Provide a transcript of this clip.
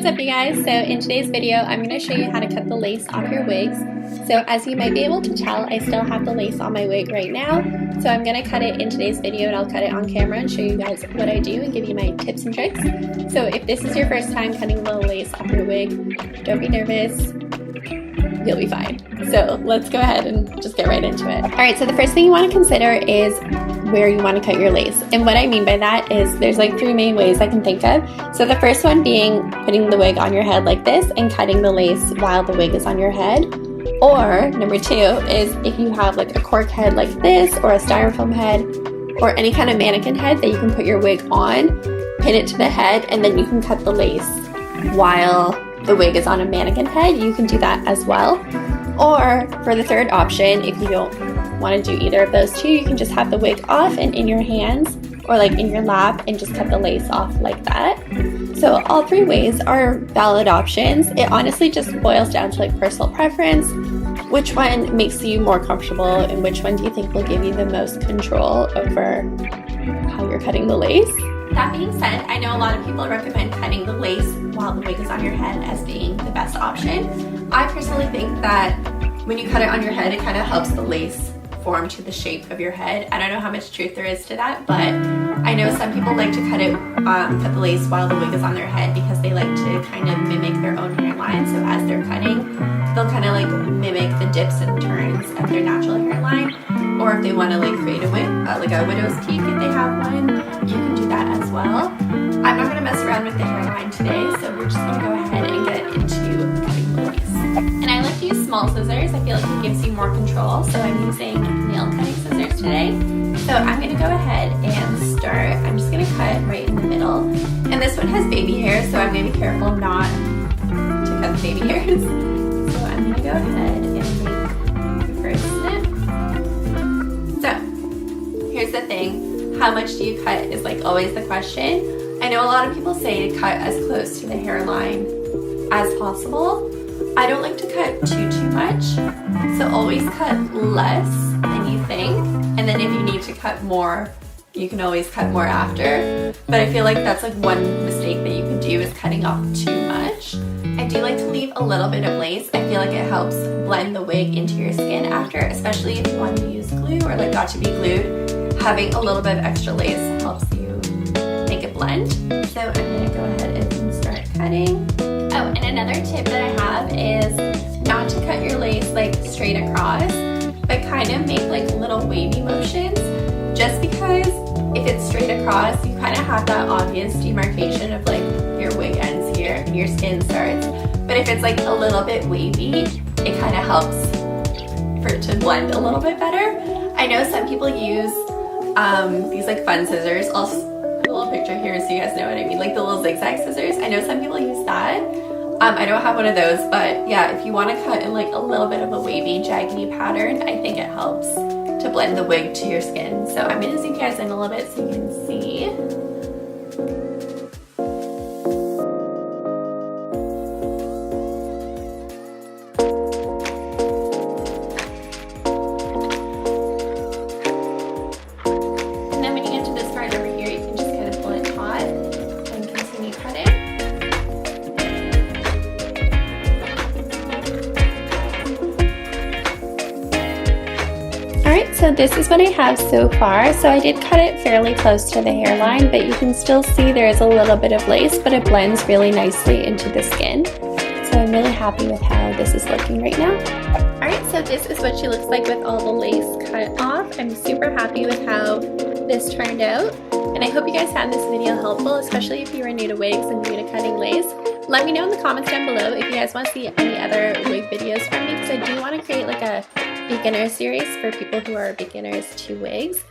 What's up you guys? So in today's video I'm going to show you how to cut the lace off your wigs. So as you might be able to tell, I still have the lace on my wig right now. So I'm going to cut it in today's video and I'll cut it on camera and show you guys what I do and give you my tips and tricks. So if this is your first time cutting the lace off your wig, don't be nervous. You'll be fine. So let's go ahead and just get right into it. Alright, so the first thing you want to consider is where you want to cut your lace. And what I mean by that is there's like three main ways I can think of. So the first one being putting the wig on your head like this and cutting the lace while the wig is on your head. Or number two is if you have like a cork head like this or a styrofoam head or any kind of mannequin head that you can put your wig on, pin it to the head, and then you can cut the lace while the wig is on a mannequin head. You can do that as well. Or for the third option, if you don't want to do either of those two, you can just have the wig off and in your hands or like in your lap and just cut the lace off like that. So all three ways are valid options. It honestly just boils down to like personal preference. Which one makes you more comfortable and which one do you think will give you the most control over how you're cutting the lace? That being said, I know a lot of people recommend cutting the lace while the wig is on your head as being the best option. I personally think that when you cut it on your head, it kind of helps the lace form to the shape of your head. I don't know how much truth there is to that, but I know some people like to cut the lace while the wig is on their head because they like to kind of mimic their own hairline. So as they're cutting, they'll kind of like mimic the dips and turns of their natural hairline. Or if they want to like create a wig, like a widow's peak if they have one, you can do that as well. I'm not going to mess around with the hairline today, so we're just going to go ahead and get into cutting the lace. And I like to use small scissors. I feel like it gives you more control, so I'm using nail cutting scissors today. So I'm going to go ahead and start. I'm just going to cut right in the middle. And this one has baby hair, so I'm going to be careful not to cut the baby hairs. So I'm going to go ahead and make the first snip. So here's the thing. How much do you cut is like always the question. I know a lot of people say to cut as close to the hairline as possible. I don't like to cut too much, so always cut less than you think, and then if you need to cut more, you can always cut more after. But I feel like that's like one mistake that you can do is cutting off too much. I do like to leave a little bit of lace. I feel like it helps blend the wig into your skin after, especially if you want to use glue or like got to be glued. Having a little bit of extra lace helps you make it blend. So I'm going to go ahead and start cutting. Oh, and another tip that I have is not to cut your lace like straight across, but kind of make like little wavy motions, just because if it's straight across, you kind of have that obvious demarcation of like your wig ends here and your skin starts. But if it's like a little bit wavy, it kind of helps for it to blend a little bit better. I know some people use these like fun scissors. I'll put a little picture here so you guys know what I mean, like the little zigzag scissors. I know some people use that. I don't have one of those, but yeah, if you want to cut in like a little bit of a wavy, jaggedy pattern, I think it helps to blend the wig to your skin. So I'm going to zoom you guys in a little bit so you can see. And then when you get to this part over here, you can just kind of pull it taut and continue cutting. Alright, so this is what I have so far. So I did cut it fairly close to the hairline, but you can still see there is a little bit of lace, but it blends really nicely into the skin. So I'm really happy with how this is looking right now. Alright, so this is what she looks like with all the lace cut off. I'm super happy with how this turned out. And I hope you guys found this video helpful, especially if you are new to wigs and new to cutting lace. Let me know in the comments down below if you guys want to see any other wig videos from me, because I do want to create like a beginner series for people who are beginners to wigs.